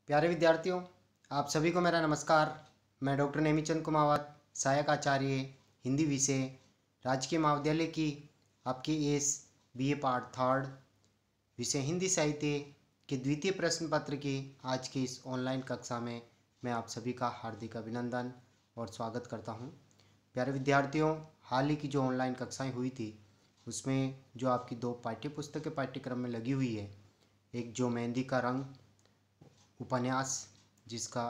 प्यारे विद्यार्थियों, आप सभी को मेरा नमस्कार। मैं डॉक्टर नेमीचंद कुमावत, सहायक आचार्य हिंदी विषय, राजकीय महाविद्यालय की आपकी इस बीए पार्ट थर्ड विषय हिंदी साहित्य के द्वितीय प्रश्न पत्र की आज की इस ऑनलाइन कक्षा में मैं आप सभी का हार्दिक अभिनंदन और स्वागत करता हूं। प्यारे विद्यार्थियों, हाल ही की जो ऑनलाइन कक्षाएं हुई थी उसमें जो आपकी दो पाठ्य पुस्तकें पाठ्यक्रम में लगी हुई है, एक जो मेहंदी का रंग उपन्यास, जिसका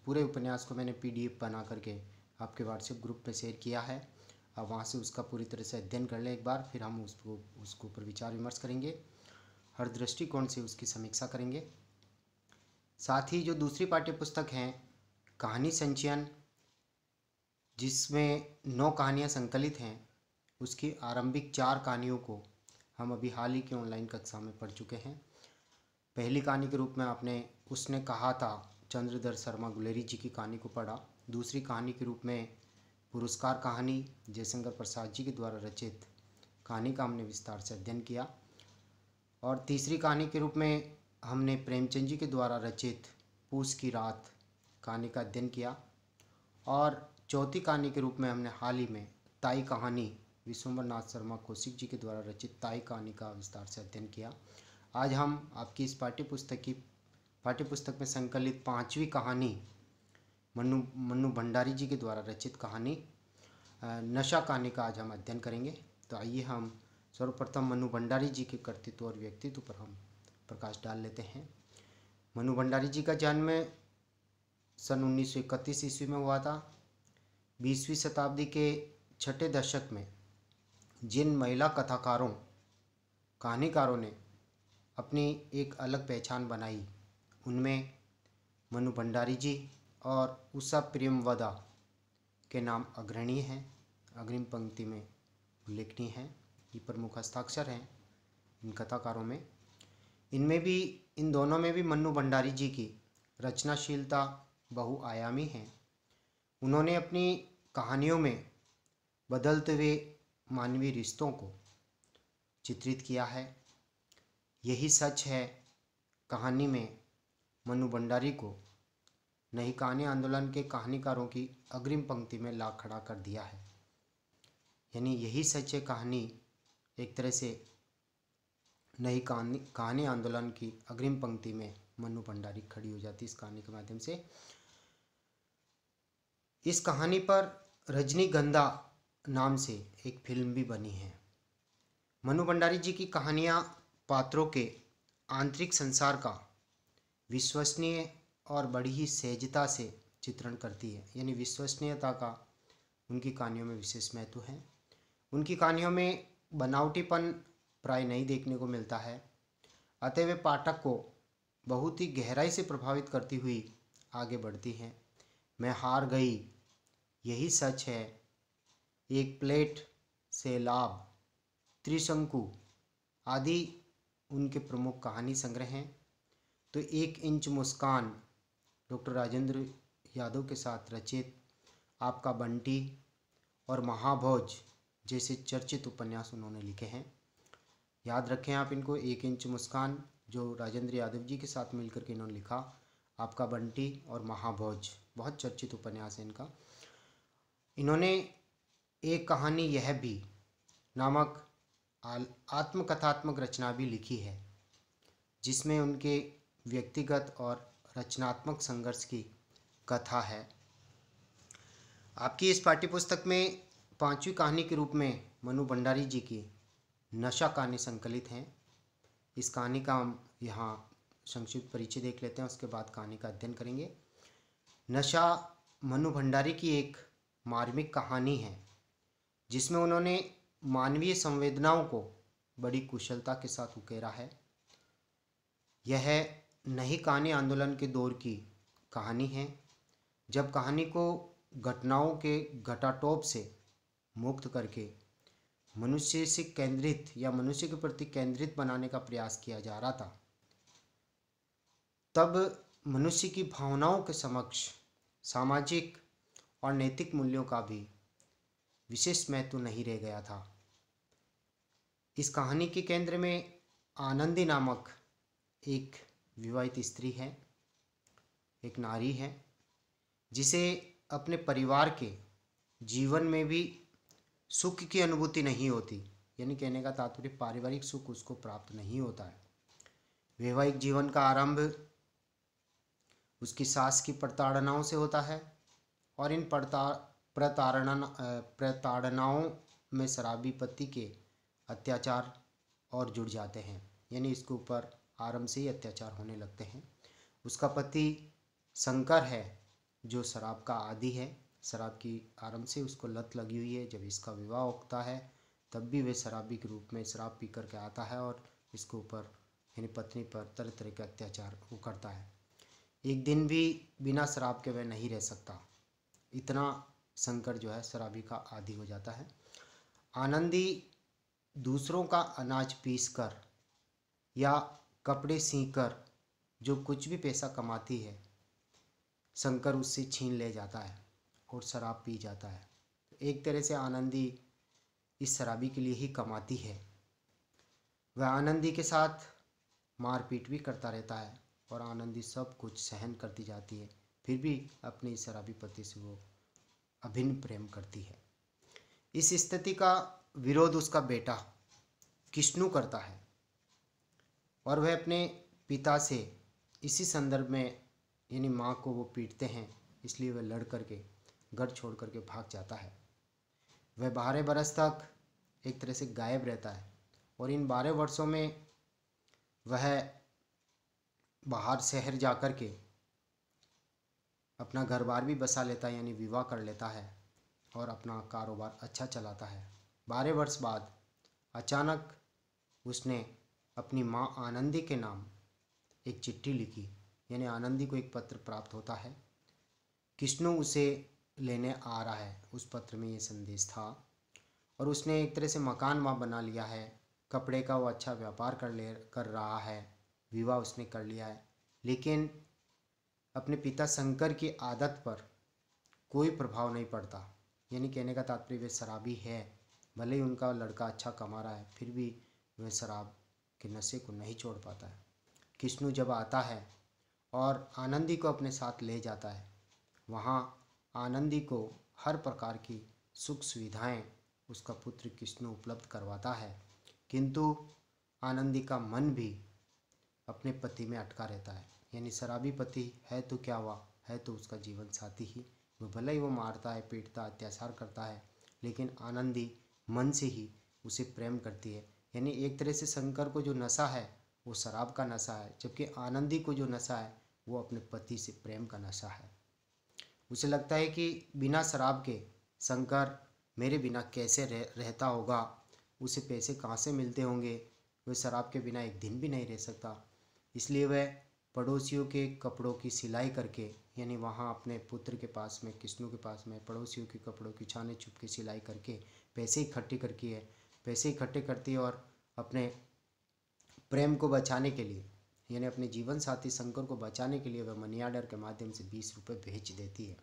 पूरे उपन्यास को मैंने पीडीएफ बना करके आपके व्हाट्सएप ग्रुप पे शेयर किया है। अब वहाँ से उसका पूरी तरह से अध्ययन कर लें एक बार, फिर हम उसको ऊपर विचार विमर्श करेंगे, हर दृष्टिकोण से उसकी समीक्षा करेंगे। साथ ही जो दूसरी पाठ्य पुस्तक है कहानी संचयन, जिसमें 9 कहानियाँ संकलित हैं, उसकी आरंभिक 4 कहानियों को हम अभी हाल ही की ऑनलाइन कक्षा में पढ़ चुके हैं। पहली कहानी के रूप में आपने उसने कहा था चंद्रधर शर्मा गुलेरी जी की कहानी को पढ़ा। दूसरी कहानी के रूप में पुरस्कार कहानी जयशंकर प्रसाद जी के द्वारा रचित कहानी का हमने विस्तार से अध्ययन किया। और तीसरी कहानी के रूप में हमने प्रेमचंद जी के द्वारा रचित पूस की रात कहानी का अध्ययन किया। और चौथी कहानी के रूप में हमने हाल ही में ताई कहानी विश्वम्बर नाथ शर्मा कौशिक जी के द्वारा रचित ताई कहानी का विस्तार से अध्ययन किया। आज हम आपकी इस पाठ्यपुस्तक में संकलित 5वीं कहानी मन्नू भंडारी जी के द्वारा रचित कहानी नशा कहानी का आज हम अध्ययन करेंगे। तो आइए हम सर्वप्रथम मन्नू भंडारी जी के कर्तृत्व और व्यक्तित्व पर हम प्रकाश डाल लेते हैं। मन्नू भंडारी जी का जन्म सन 1931 ईस्वी में हुआ था। 20वीं शताब्दी के छठे दशक में जिन महिला कथाकारों कहानीकारों ने अपनी एक अलग पहचान बनाई, उनमें मन्नू भंडारी जी और उषा प्रेमवदा के नाम अग्रणी हैं, अग्रिम पंक्ति में उल्लेखनीय हैं। ये प्रमुख हस्ताक्षर हैं इन कथाकारों में। इन दोनों में भी मन्नू भंडारी जी की रचनाशीलता बहुआयामी है। उन्होंने अपनी कहानियों में बदलते हुए मानवीय रिश्तों को चित्रित किया है। यही सच है कहानी में मन्नू भंडारी को नई कहानी आंदोलन के कहानीकारों की अग्रिम पंक्ति में ला खड़ा कर दिया है। यानी यही सच है, कहानी एक तरह से नई कहानी आंदोलन की अग्रिम पंक्ति में मन्नू भंडारी खड़ी हो जाती है इस कहानी के माध्यम से। इस कहानी पर रजनीगंधा नाम से एक फिल्म भी बनी है। मन्नू भंडारी जी की कहानियाँ पात्रों के आंतरिक संसार का विश्वसनीय और बड़ी ही सहजता से चित्रण करती है। यानी विश्वसनीयता का उनकी कहानियों में विशेष महत्व है। उनकी कहानियों में बनावटीपन प्राय नहीं देखने को मिलता है, अतः वे पाठक को बहुत ही गहराई से प्रभावित करती हुई आगे बढ़ती हैं। मैं हार गई, यही सच है, एक प्लेट से लाभ, त्रिशंकु आदि उनके प्रमुख कहानी संग्रह हैं। तो 1 इंच मुस्कान डॉक्टर राजेंद्र यादव के साथ रचित आपका बंटी और महाभोज जैसे चर्चित उपन्यास उन्होंने लिखे हैं। याद रखें आप इनको, 1 इंच मुस्कान जो राजेंद्र यादव जी के साथ मिलकर के इन्होंने लिखा, आपका बंटी और महाभोज बहुत चर्चित उपन्यास है इनका। इन्होंने एक कहानी यह भी नामक आत्मकथात्मक रचना भी लिखी है, जिसमें उनके व्यक्तिगत और रचनात्मक संघर्ष की कथा है। आपकी इस पाठ्यपुस्तक में 5वीं कहानी के रूप में मन्नू भंडारी जी की नशा कहानी संकलित हैं। इस कहानी का हम यहाँ संक्षिप्त परिचय देख लेते हैं, उसके बाद कहानी का अध्ययन करेंगे। नशा मन्नू भंडारी की एक मार्मिक कहानी है, जिसमें उन्होंने मानवीय संवेदनाओं को बड़ी कुशलता के साथ उकेरा है। यह नई कहानी आंदोलन के दौर की कहानी है, जब कहानी को घटनाओं के घटाटोप से मुक्त करके मनुष्य से केंद्रित या मनुष्य के प्रति केंद्रित बनाने का प्रयास किया जा रहा था। तब मनुष्य की भावनाओं के समक्ष सामाजिक और नैतिक मूल्यों का भी विशेष महत्व नहीं रह गया था। इस कहानी के केंद्र में आनंदी नामक एक विवाहित स्त्री है, एक नारी है जिसे अपने परिवार के जीवन में भी सुख की अनुभूति नहीं होती, यानी कहने का तात्पर्य पारिवारिक सुख उसको प्राप्त नहीं होता है। वैवाहिक जीवन का आरंभ उसकी सास की प्रताड़नाओं से होता है और इन प्रताड़नाओं में शराबी पति के अत्याचार और जुड़ जाते हैं, यानी इसके ऊपर आरंभ से ही अत्याचार होने लगते हैं। उसका पति शंकर है जो शराब का आदी है, शराब की आरंभ से उसको लत लगी हुई है। जब इसका विवाह होता है तब भी वह शराबी के रूप में शराब पी करके आता है और इसके ऊपर यानी पत्नी पर तरह तरह के अत्याचार वो करता है। एक दिन भी बिना शराब के वह नहीं रह सकता, इतना शंकर जो है शराबी का आदी हो जाता है। आनंदी दूसरों का अनाज पीसकर या कपड़े सीकर जो कुछ भी पैसा कमाती है शंकर उससे छीन ले जाता है और शराब पी जाता है। एक तरह से आनंदी इस शराबी के लिए ही कमाती है। वह आनंदी के साथ मारपीट भी करता रहता है और आनंदी सब कुछ सहन करती जाती है, फिर भी अपने इस शराबी पति से वो अभिन्न प्रेम करती है। इस स्थिति का विरोध उसका बेटा किष्णु करता है और वह अपने पिता से इसी संदर्भ में यानी माँ को वो पीटते हैं, इसलिए वह लड़ करके घर छोड़ करके भाग जाता है। वह 12 बरस तक एक तरह से गायब रहता है और इन 12 वर्षों में वह बाहर शहर जा कर के अपना घर बार भी बसा लेता है, यानी विवाह कर लेता है और अपना कारोबार अच्छा चलाता है। 12 वर्ष बाद अचानक उसने अपनी माँ आनंदी के नाम एक चिट्ठी लिखी, यानी आनंदी को एक पत्र प्राप्त होता है। किष्णु उसे लेने आ रहा है, उस पत्र में ये संदेश था। और उसने एक तरह से मकान वहाँ बना लिया है, कपड़े का वो अच्छा व्यापार कर रहा है, विवाह उसने कर लिया है। लेकिन अपने पिता शंकर की आदत पर कोई प्रभाव नहीं पड़ता, यानी कहने का तात्पर्य वे शराबी है, भले ही उनका लड़का अच्छा कमा रहा है फिर भी वह शराब के नशे को नहीं छोड़ पाता है। किष्णु जब आता है और आनंदी को अपने साथ ले जाता है, वहाँ आनंदी को हर प्रकार की सुख सुविधाएं उसका पुत्र किष्णु उपलब्ध करवाता है, किंतु आनंदी का मन भी अपने पति में अटका रहता है। यानी शराबी पति है तो क्या हुआ, है तो उसका जीवन साथी ही, वो भले ही वो मारता है, पीटता, अत्याचार करता है, लेकिन आनंदी मन से ही उसे प्रेम करती है। यानी एक तरह से शंकर को जो नशा है वो शराब का नशा है, जबकि आनंदी को जो नशा है वो अपने पति से प्रेम का नशा है। उसे लगता है कि बिना शराब के शंकर मेरे बिना कैसे रहता होगा, उसे पैसे कहाँ से मिलते होंगे, वह शराब के बिना एक दिन भी नहीं रह सकता। इसलिए वह पड़ोसियों के कपड़ों की सिलाई करके, यानी वहाँ अपने पुत्र के पास में, किष्णु के पास में पड़ोसियों के कपड़ों की छाने छुप के सिलाई करके पैसे इकट्ठे करती है और अपने प्रेम को बचाने के लिए, यानी अपने जीवन साथी शंकर को बचाने के लिए वह मनी ऑर्डर के माध्यम से 20 रुपये भेज देती है।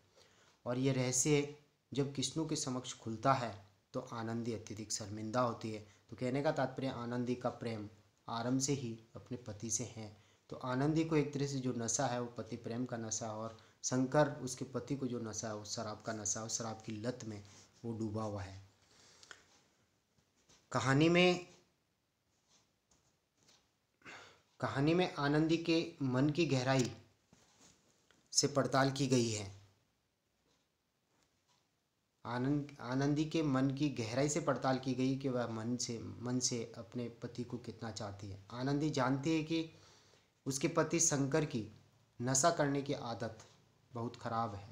और ये रहस्य जब किष्णु के समक्ष खुलता है तो आनंदी अत्यधिक शर्मिंदा होती है। तो कहने का तात्पर्य आनंदी का प्रेम आरंभ से ही अपने पति से है। तो आनंदी को एक तरह से जो नशा है वो पति प्रेम का नशा है, और शंकर उसके पति को जो नशा है वो शराब का नशा है, और शराब की लत में वो डूबा हुआ है। कहानी में आनंदी के मन की गहराई से पड़ताल की गई है। आनंदी के मन की गहराई से पड़ताल की गई कि वह मन से अपने पति को कितना चाहती है। आनंदी जानती है कि उसके पति शंकर की नशा करने की आदत बहुत खराब है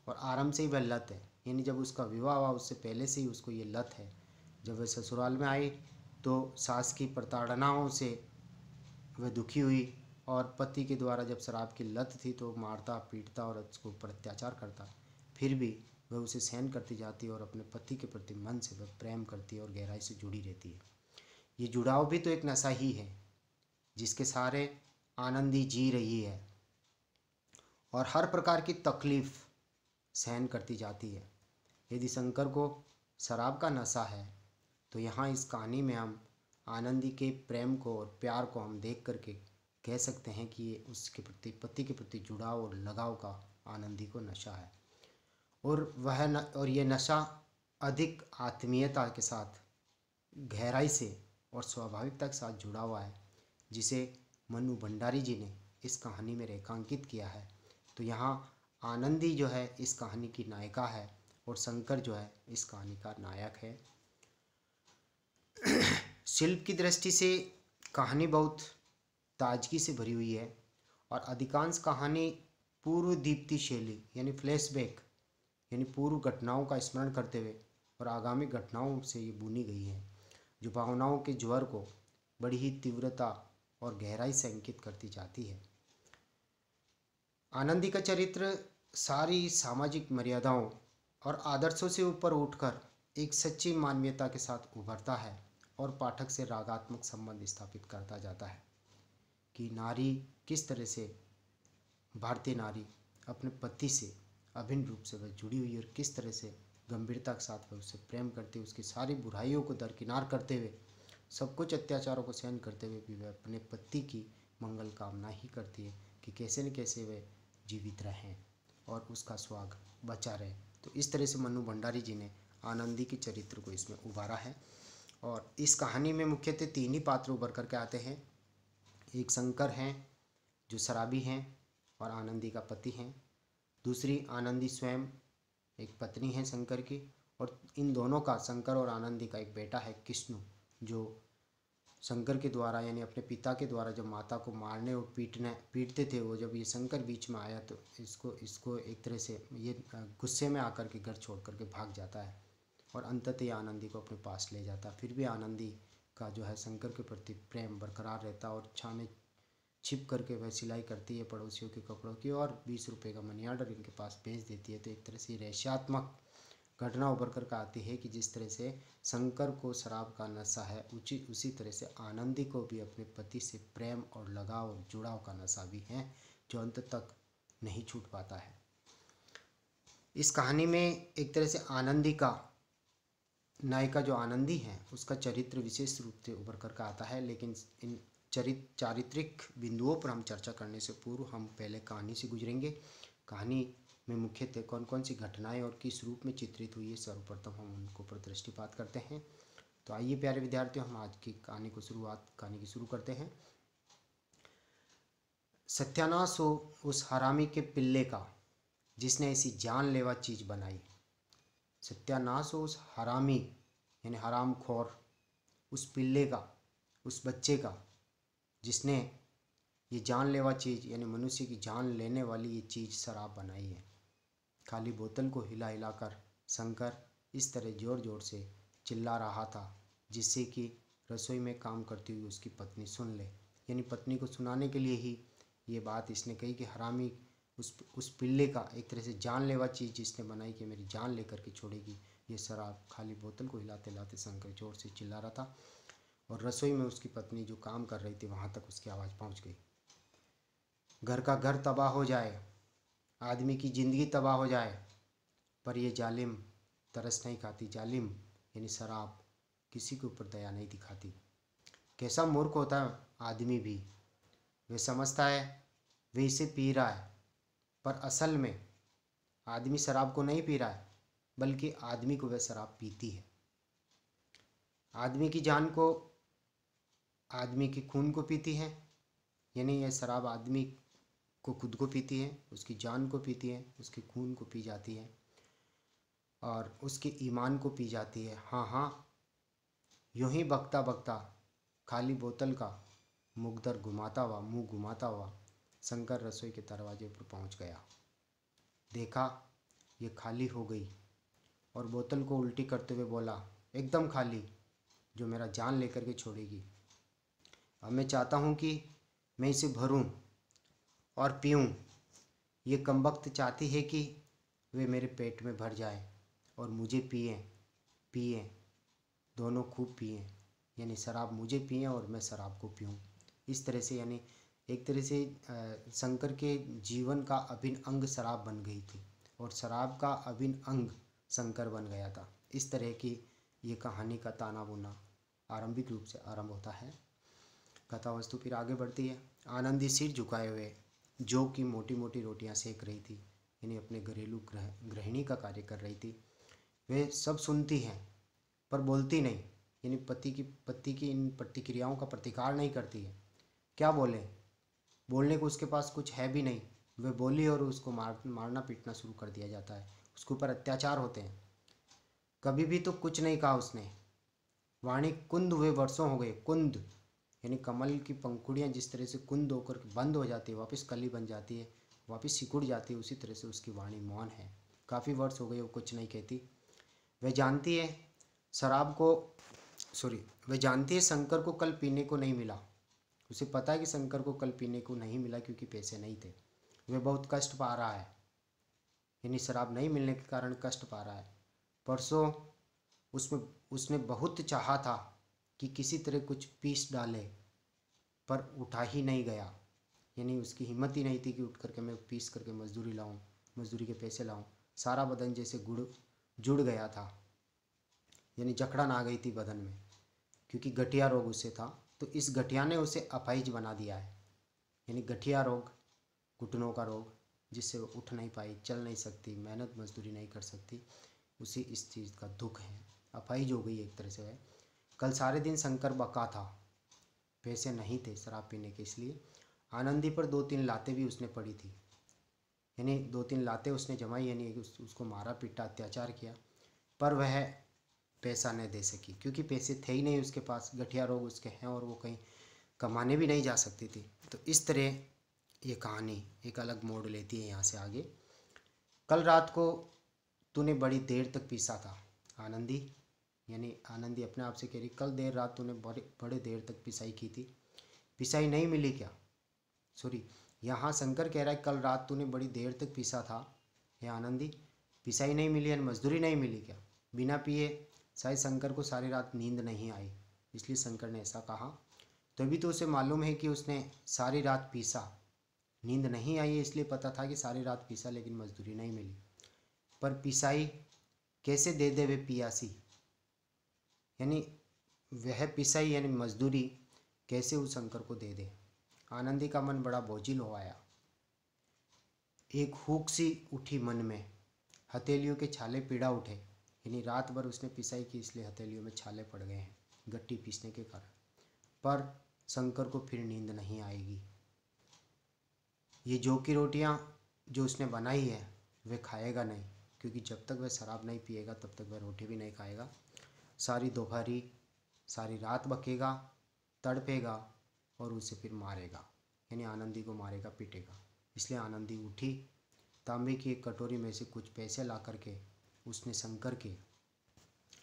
और आरंभ से ही वह लत है, यानी जब उसका विवाह हुआ उससे पहले से ही उसको ये लत है। जब वह ससुराल में आई तो सास की प्रताड़नाओं से वह दुखी हुई और पति के द्वारा जब शराब की लत थी तो मारता पीटता और उसके ऊपर अत्याचार करता, फिर भी वह उसे सहन करती जाती है और अपने पति के प्रति मन से वह प्रेम करती है और गहराई से जुड़ी रहती है। ये जुड़ाव भी तो एक नशा ही है जिसके सहारे आनंदी जी रही है और हर प्रकार की तकलीफ सहन करती जाती है। यदि शंकर को शराब का नशा है तो यहाँ इस कहानी में हम आनंदी के प्रेम को और प्यार को हम देख करके कह सकते हैं कि ये उसके प्रति, पति के प्रति जुड़ाव और लगाव का आनंदी को नशा है। और ये नशा अधिक आत्मीयता के साथ, गहराई से और स्वाभाविकता के साथ जुड़ा हुआ है, जिसे मनु भंडारी जी ने इस कहानी में रेखांकित किया है। तो यहाँ आनंदी जो है इस कहानी की नायिका है और शंकर जो है इस कहानी का नायक है। शिल्प की दृष्टि से कहानी बहुत ताजगी से भरी हुई है और अधिकांश कहानी पूर्व दीप्ति शैली यानी फ्लैशबैक यानी पूर्व घटनाओं का स्मरण करते हुए और आगामी घटनाओं से ये बुनी गई है, जो भावनाओं के ज्वर को बड़ी ही तीव्रता और गहराई से अंकित करती जाती है। आनंदी का चरित्र सारी सामाजिक मर्यादाओं और आदर्शों से ऊपर उठकर एक सच्ची मानवीयता के साथ उभरता है और पाठक से रागात्मक संबंध स्थापित करता जाता है कि नारी किस तरह से, भारतीय नारी अपने पति से अभिन्न रूप से वह जुड़ी हुई और किस तरह से गंभीरता के साथ वह उससे प्रेम करती, उसकी सारी बुराइयों को दरकिनार करते हुए, सब कुछ अत्याचारों को सहन करते हुए भी वह अपने पति की मंगल कामना ही करती है कि कैसे न कैसे वे जीवित रहें और उसका सुहाग बचा रहे। तो इस तरह से मनु भंडारी जी ने आनंदी के चरित्र को इसमें उभारा है। और इस कहानी में मुख्यतः 3 ही पात्र उभर करके आते हैं। एक शंकर हैं जो शराबी हैं और आनंदी का पति हैं। दूसरी आनंदी स्वयं एक पत्नी है शंकर की, और इन दोनों का, शंकर और आनंदी का एक बेटा है कृष्ण, जो शंकर के द्वारा यानी अपने पिता के द्वारा जब माता को मारने और पीटते थे, वो जब ये शंकर बीच में आया तो इसको एक तरह से ये गुस्से में आकर के घर छोड़ करके भाग जाता है और अंततः आनंदी को अपने पास ले जाता। फिर भी आनंदी का जो है शंकर के प्रति प्रेम बरकरार रहता और छा में छिप करके वह सिलाई करती है पड़ोसियों के कपड़ों की और 20 रुपये का मनी ऑर्डर इनके पास भेज देती है। तो एक तरह से रहस्यात्मक घटना उभर कर आती है कि जिस तरह से शंकर को शराब का नशा है, उसी तरह से आनंदी को भी अपने पति से प्रेम और लगाव और जुड़ाव का नशा भी है, जो अंत तक नहीं छूट पाता है। इस कहानी में एक तरह से आनंदी का, नायिका जो आनंदी है, उसका चरित्र विशेष रूप से उभर कर आता है। लेकिन इन चारित्रिक बिंदुओं पर हम चर्चा करने से पूर्व हम पहले कहानी से गुजरेंगे। कहानी में मुख्यतः कौन कौन सी घटनाएं और किस रूप में चित्रित हुई है, सर्वप्रथम हम उनको पर दृष्टिपात करते हैं। तो आइए प्यारे विद्यार्थियों, हम आज की कहानी की शुरू करते हैं। सत्यानाश हो उस हरामी के पिल्ले का जिसने ऐसी जानलेवा चीज बनाई। सत्यानाश हो उस हरामी यानी हरामखोर, उस पिल्ले का, उस बच्चे का, जिसने ये जानलेवा चीज़ यानी मनुष्य की जान लेने वाली ये चीज़ शराब बनाई है। खाली बोतल को हिला हिलाकर शंकर इस तरह ज़ोर ज़ोर से चिल्ला रहा था जिससे कि रसोई में काम करती हुई उसकी पत्नी सुन ले। यानी पत्नी को सुनाने के लिए ही ये बात इसने कही कि हरामी उस पिल्ले का, एक तरह से जानलेवा चीज़ जिसने बनाई कि मेरी जान लेकर के छोड़ेगी, ये शराब। खाली बोतल को हिलाते हिलाते शंकर जोर से चिल्ला रहा था और रसोई में उसकी पत्नी जो काम कर रही थी वहाँ तक उसकी आवाज़ पहुँच गई। घर का घर तबाह हो जाए, आदमी की ज़िंदगी तबाह हो जाए, पर ये जालिम तरस नहीं खाती। जालिम यानी शराब किसी के ऊपर दया नहीं दिखाती। कैसा मूर्ख होता है आदमी भी, वे समझता है वे इसे पी रहा है, पर असल में आदमी शराब को नहीं पी रहा है, बल्कि आदमी को वह शराब पीती है। आदमी की जान को, आदमी के खून को पीती है, यानी यह शराब आदमी को खुद को पीती है, उसकी जान को पीती है, उसके खून को पी जाती है और उसके ईमान को पी जाती है। हाँ, यूं ही बकता बकता खाली बोतल का मुंह घुमाता हुआ शंकर रसोई के दरवाजे पर पहुंच गया। देखा ये खाली हो गई और बोतल को उल्टी करते हुए बोला, एकदम खाली, जो मेरा जान लेकर के छोड़ेगी। अब मैं चाहता हूँ कि मैं इसे भरूं और पीऊं। ये कमबख्त चाहती है कि वे मेरे पेट में भर जाए और मुझे पिए, दोनों खूब पिए, यानी शराब मुझे पिए और मैं शराब को पीऊं। इस तरह से यानी एक तरह से शंकर के जीवन का अभिन्न अंग शराब बन गई थी और शराब का अभिन्न अंग शंकर बन गया था। इस तरह की ये कहानी का ताना बुना आरंभिक रूप से आरंभ होता है। कथा वस्तु फिर आगे बढ़ती है। आनंदी सिर झुकाए हुए जो कि मोटी मोटी रोटियां सेक रही थी, यानी अपने घरेलू गृहिणी का कार्य कर रही थी, वे सब सुनती हैं पर बोलती नहीं, यानी पति की इन प्रतिक्रियाओं का प्रतिकार नहीं करती है। क्या बोले, बोलने को उसके पास कुछ है भी नहीं। वे बोली और उसको मारना पीटना शुरू कर दिया जाता है, उसके ऊपर अत्याचार होते हैं। कभी भी तो कुछ नहीं कहा उसने। वाणी कुंद हुए वर्षों हो गए। कुंद यानी कमल की पंखुड़ियाँ जिस तरह से कुंद होकर बंद हो जाती है, वापस कली बन जाती है, वापस सिकुड़ जाती है, उसी तरह से उसकी वाणी मौन है। काफ़ी वर्ष हो गए वो कुछ नहीं कहती। वह जानती है वह जानती है शंकर को कल पीने को नहीं मिला। उसे पता है कि शंकर को कल पीने को नहीं मिला क्योंकि पैसे नहीं थे। वह बहुत कष्ट पा रहा है, यानी शराब नहीं मिलने के कारण कष्ट पा रहा है। परसों उसने बहुत चाहा था कि किसी तरह कुछ पीस डाले, पर उठा ही नहीं गया, यानी उसकी हिम्मत ही नहीं थी कि उठ करके मैं पीस करके मजदूरी के पैसे लाऊं। सारा बदन जैसे जुड़ गया था, यानी जकड़न आ गई थी बदन में, क्योंकि गठिया रोग उसे था। तो इस गठिया ने उसे अपाहिज बना दिया है, यानी गठिया रोग, घुटनों का रोग, जिससे वो उठ नहीं पाई, चल नहीं सकती, मेहनत मजदूरी नहीं कर सकती, उसी इस चीज़ का दुख है। अपाहिज हो गई एक तरह से वह। कल सारे दिन शंकर बका था, पैसे नहीं थे शराब पीने के, इसलिए आनंदी पर 2-3 लातें भी उसने पड़ी थी, यानी 2-3 लातें उसने जमाई, यानी उसको मारा पीटा अत्याचार किया, पर वह पैसा नहीं दे सकी क्योंकि पैसे थे ही नहीं उसके पास। गठिया रोग उसके हैं और वो कहीं कमाने भी नहीं जा सकती थी। तो इस तरह ये कहानी एक अलग मोड़ लेती है यहाँ से आगे। कल रात को तूने बड़ी देर तक पीसा था आनंदी, यानी आनंदी अपने आप से कह रही, कल देर रात तूने बड़े देर तक पिसाई की थी, पिसाई नहीं मिली क्या? यहाँ शंकर कह रहा है कल रात तूने बड़ी देर तक पीसा था हे आनंदी, पिसाई नहीं मिली यानी मजदूरी नहीं मिली क्या? बिना पिए शायद शंकर को सारी रात नींद नहीं आई, इसलिए शंकर ने ऐसा कहा। तभी तो उसे मालूम है कि उसने सारी रात पीसा, नींद नहीं आई है इसलिए पता था कि सारी रात पीसा, लेकिन मजदूरी नहीं मिली। पर पिसाई कैसे दे दे वे पियासी, यानी वह पिसाई यानी मजदूरी कैसे उस शंकर को दे दे। आनंदी का मन बड़ा बोझिल हो आया। एक हुक सी उठी मन में, हथेलियों के छाले पीड़ा उठे, यानी रात भर उसने पिसाई की इसलिए हथेलियों में छाले पड़ गए हैं गट्टी पीसने के कारण। पर शंकर को फिर नींद नहीं आएगी। ये जौ की रोटियां जो उसने बनाई है वह खाएगा नहीं, क्योंकि जब तक वह शराब नहीं पिएगा तब तक वह रोटी भी नहीं खाएगा। सारी दोपहरी सारी रात बकेगा, तड़पेगा और उसे फिर मारेगा, यानी आनंदी को मारेगा पीटेगा। इसलिए आनंदी उठी, तांबे की एक कटोरी में से कुछ पैसे ला करके उसने शंकर के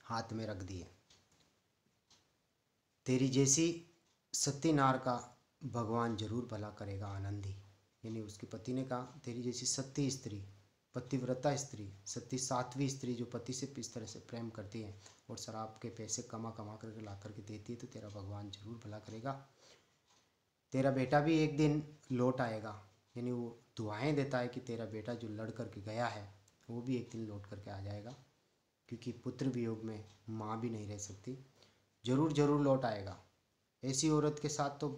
हाथ में रख दिए। तेरी जैसी सती नार का भगवान जरूर भला करेगा आनंदी, यानी उसके पति ने कहा तेरी जैसी सती स्त्री, पतिव्रता स्त्री, सती सात्वी स्त्री जो पति से इस तरह से प्रेम करती है और शराब के पैसे कमा कमा करके ला करके देती है, तो तेरा भगवान जरूर भला करेगा। तेरा बेटा भी एक दिन लौट आएगा, यानी वो दुआएं देता है कि तेरा बेटा जो लड़ करके गया है वो भी एक दिन लौट करके आ जाएगा, क्योंकि पुत्र वियोग में माँ भी नहीं रह सकती, जरूर जरूर लौट आएगा। ऐसी औरत के साथ तो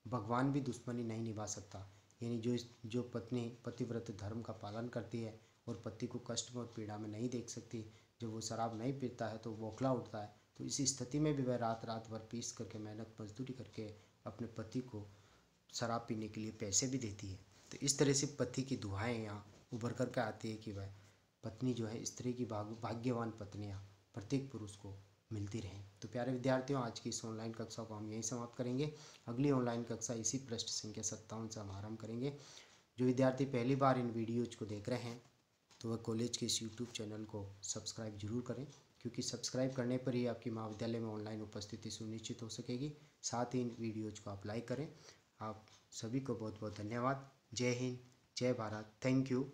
भगवान भी दुश्मनी नहीं निभा सकता, यानी जो पत्नी पतिव्रत धर्म का पालन करती है और पति को कष्ट में और पीड़ा में नहीं देख सकती, जब वो शराब नहीं पीता है तो बौखला उठता है, तो इसी स्थिति में भी वह रात रात भर पीस करके मेहनत मजदूरी करके अपने पति को शराब पीने के लिए पैसे भी देती है। तो इस तरह से पति की दुआएं यहाँ उभर करके आती है कि वह पत्नी जो है स्त्री की भाग्यवान पत्नियाँ प्रत्येक पुरुष को मिलती रहें। तो प्यारे विद्यार्थियों, आज की इस ऑनलाइन कक्षा को हम यहीं समाप्त करेंगे। अगली ऑनलाइन कक्षा इसी पृष्ठ संख्या 57 से हम आरम्भ करेंगे। जो विद्यार्थी पहली बार इन वीडियोज को देख रहे हैं तो वह कॉलेज के इस यूट्यूब चैनल को सब्सक्राइब जरूर करें, क्योंकि सब्सक्राइब करने पर ही आपकी महाविद्यालय में ऑनलाइन उपस्थिति सुनिश्चित हो सकेगी। साथ ही इन वीडियोज को आप लाइक करें। आप सभी को बहुत बहुत धन्यवाद। जय हिंद, जय भारत, थैंक यू।